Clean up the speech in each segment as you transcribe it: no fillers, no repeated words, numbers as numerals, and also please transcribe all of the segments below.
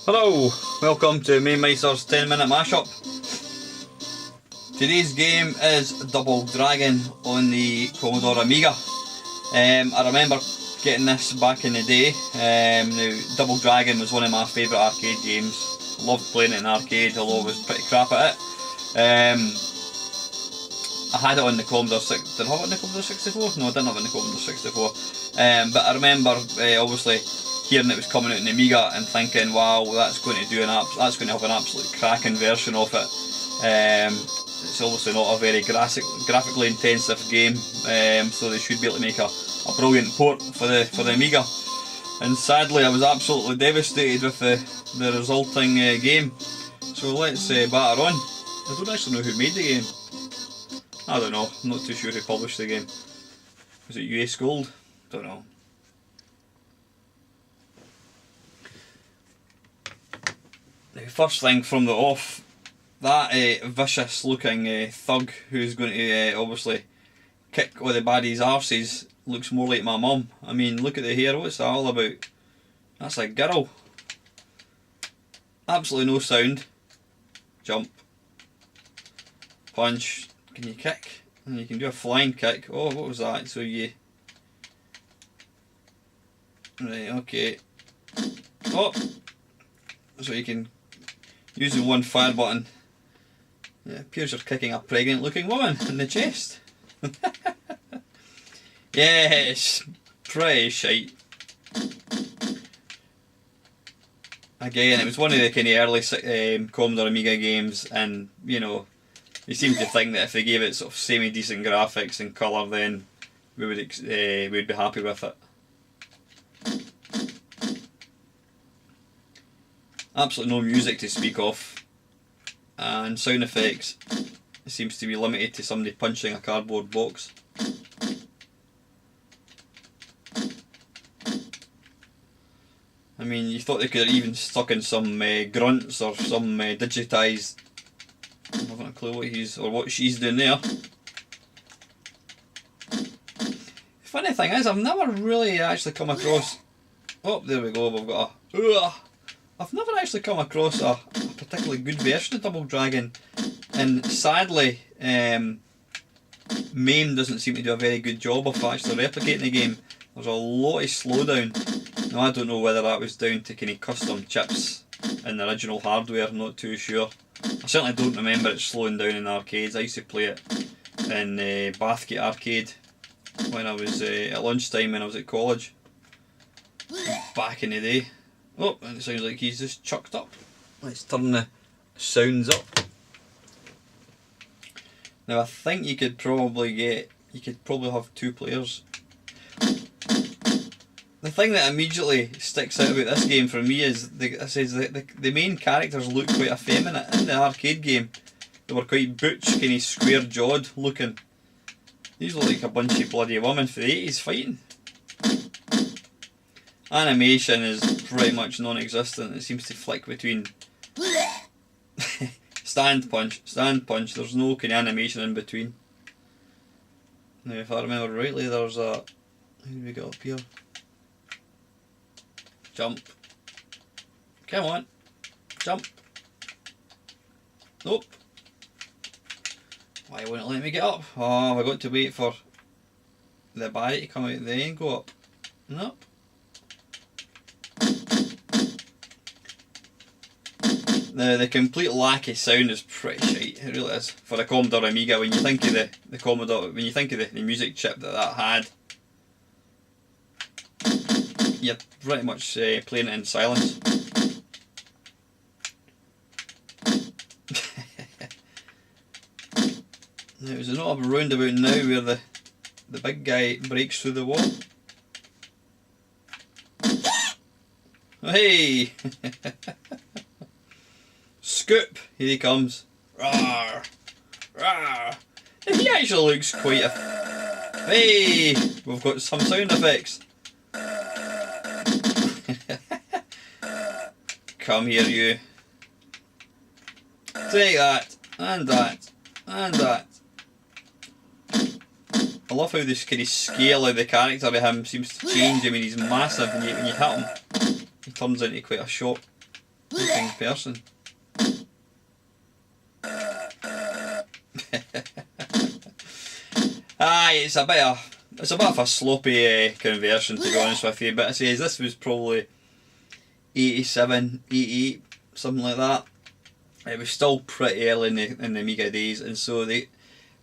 Hello, welcome to Mamemeister's 10-minute mashup. Today's game is Double Dragon on the Commodore Amiga. I remember getting this back in the day. Now, Double Dragon was one of my favourite arcade games. Loved playing it in arcade, although I was pretty crap at it. I had it on the Commodore 6. Did I have it on the Commodore 64? No, I didn't have it on the Commodore 64. But I remember obviously hearing it was coming out in the Amiga and thinking, wow, that's going to have an absolute cracking version of it. It's obviously not a very graphically intensive game, so they should be able to make a brilliant port for the Amiga. And sadly, I was absolutely devastated with the resulting game. So let's batter on. I don't actually know who made the game. I don't know. I'm not too sure who published the game. Was it US Gold? Don't know. The first thing from the off, that vicious looking thug who's going to obviously kick all the baddies' arses looks more like my mum. I mean, look at the hair, what's that all about? That's a girl. Absolutely no sound. Jump. Punch. Can you kick? And you can do a flying kick. Oh, what was that? So you... Right, okay. Oh! So you can... Using one fire button. It appears you're kicking a pregnant looking woman in the chest. Yes, pretty shite. Again, it was one of the kind of early Commodore Amiga games, and you know, you seem to think that if they gave it sort of semi-decent graphics and colour, then we would we'd be happy with it. Absolutely no music to speak of, and sound effects. It seems to be limited to somebody punching a cardboard box. I mean, you thought they could have even stuck in some grunts or some digitised. I haven't a clue what he's or what she's doing there. The funny thing is, I've never really actually come across. Oh, there we go. We've got a. I've never actually come across a particularly good version of Double Dragon, and sadly, MAME doesn't seem to do a very good job of actually replicating the game. There's a lot of slowdown. Now, I don't know whether that was down to kind of custom chips in the original hardware, I'm not too sure. I certainly don't remember it slowing down in arcades. I used to play it in Bathgate Arcade when I was at lunchtime when I was at college, back in the day. Oh, and it sounds like he's just chucked up. Let's turn the sounds up. Now I think you could probably have two players. The thing that immediately sticks out about this game for me is the main characters look quite effeminate. In the arcade game, they were quite butch, kind of square jawed looking. These look like a bunch of bloody women for the 80s fighting. Animation is pretty much non-existent. It seems to flick between stand punch, there's no kind of animation in between. Now if I remember rightly, there's a... How do we get up here? Jump. Come on. Jump. Nope. Why won't it let me get up? Oh, I've got to wait for the baddie to come out the end and go up. Nope. The complete lack of sound is pretty shite. It really is. For a Commodore Amiga, when you think of the Commodore, when you think of the music chip that had, you're pretty much playing it in silence. There's not a roundabout now where the big guy breaks through the wall. Hey! Scoop! Here he comes. Rawr! Rawr! He actually looks quite a... Hey! We've got some sound effects. Come here, you. Take that, and that, and that. I love how this kind of scale of the character of him seems to change. I mean, he's massive, and when you hit him, he turns into quite a short looking person. Aye, it's a bit of a sloppy conversion, to be honest with you, but I say this was probably 87, 88, something like that. It was still pretty early in the Amiga days, and so the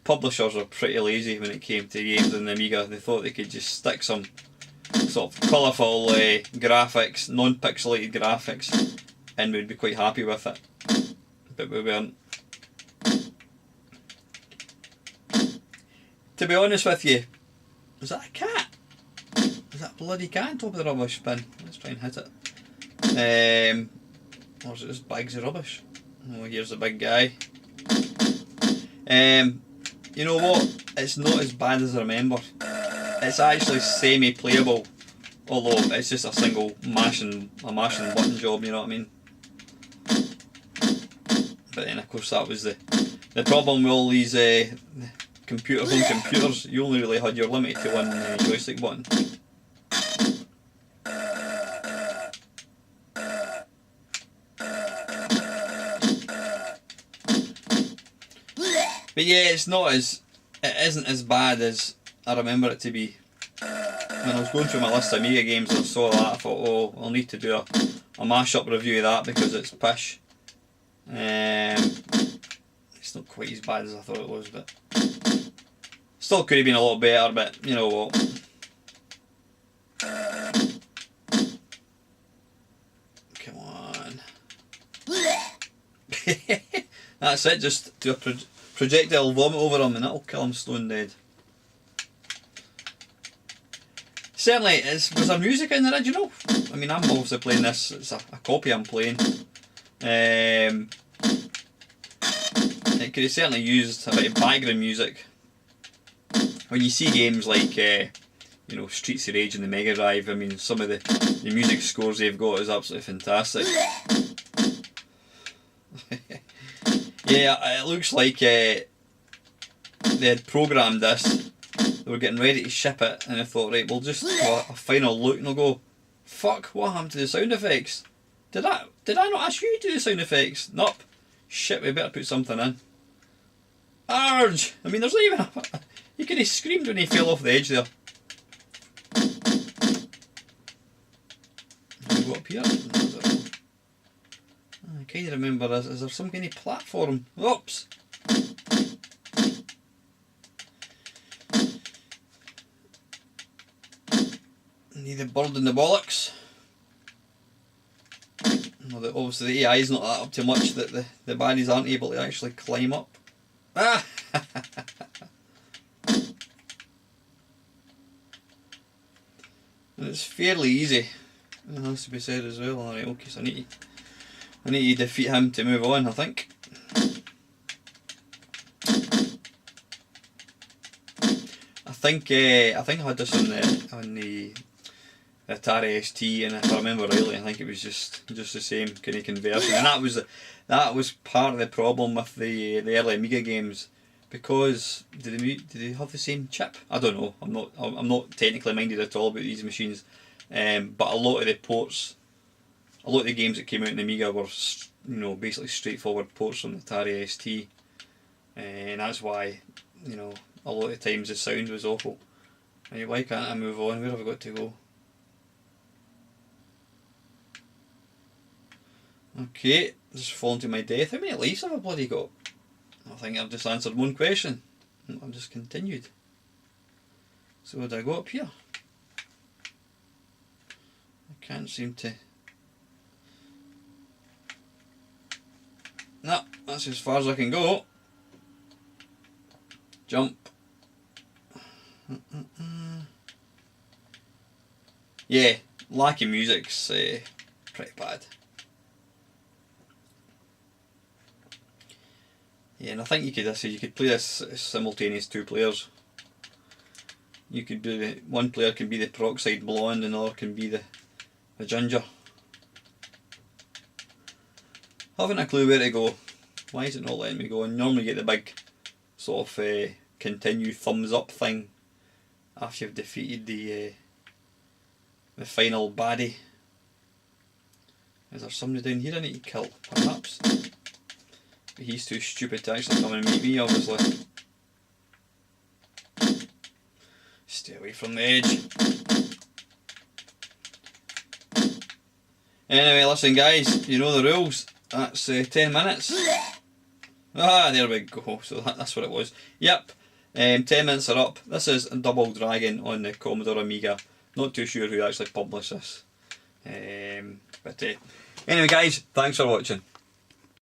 publishers were pretty lazy when it came to games on the Amiga. They thought they could just stick some sort of colourful graphics, non-pixelated graphics, and we'd be quite happy with it. But we weren't. To be honest with you, is that a cat? Is that a bloody cat on top of the rubbish bin? Let's try and hit it. Or is it just bags of rubbish? Oh, here's the big guy. You know what? It's not as bad as I remember. It's actually semi-playable, although it's just a single mashing button job. You know what I mean? But then, of course, that was the problem with all these home computers. You only really had your limit to one joystick button. But yeah, it isn't as bad as I remember it to be. When I was going through my list of Amiga games and I saw that, I thought, oh, I'll need to do a mash-up review of that because it's pish. It's not quite as bad as I thought it was, but still could have been a lot better, but you know what. Come on. That's it, just do a projectile vomit over him and that'll kill him stone dead. Certainly, was there music in the original? I mean, I'm obviously playing this, it's a copy I'm playing. It could have certainly used a bit of background music. When you see games like, you know, Streets of Rage and the Mega Drive, I mean, some of the music scores they've got is absolutely fantastic. Yeah, it looks like they had programmed this. They were getting ready to ship it, and I thought, right, we'll just have a final look, and they'll go, fuck, what happened to the sound effects? Did I not ask you to do the sound effects? Nope. Shit, we better put something in. Arge! I mean, there's not even you could have screamed when he fell off the edge there. We go up here. I kind of remember this. Is there some kind of platform? Oops! Need the bird in the bollocks. Well, obviously the AI is not that up to much that the baddies aren't able to actually climb up. Ah! And it's fairly easy. It has to be said as well. Alright, okay, so I need to defeat him to move on, I think. I think I had this on the Atari ST, and if I remember rightly, I think it was just the same kind of conversion, and that was part of the problem with the early Amiga games, because did they have the same chip? I don't know. I'm not technically minded at all about these machines, but a lot of the ports, a lot of the games that came out in the Amiga were, you know, basically straightforward ports from the Atari ST, and that's why, you know, a lot of times the sound was awful. Right, why can't I move on? Where have I got to go? Okay, just fallen to my death. How many lives have I bloody got? I think I've just answered one question. I've just continued. So would I go up here? I can't seem to... No, that's as far as I can go. Jump. Yeah, lack of music's pretty bad. Yeah, and I think you could play this simultaneous 2 players. You could do one player can be the peroxide blonde and the other can be the ginger. Haven't a clue where to go. Why is it not letting me go? I normally get the big sort of continue thumbs up thing after you've defeated the final baddie. Is there somebody down here I need to kill? Perhaps. But he's too stupid to actually come and meet me, obviously. Stay away from the edge. Anyway, listen guys, you know the rules. That's 10 minutes. Ah, there we go. So that's what it was. Yep, 10 minutes are up. This is Double Dragon on the Commodore Amiga. Not too sure who actually published this. But anyway guys, thanks for watching.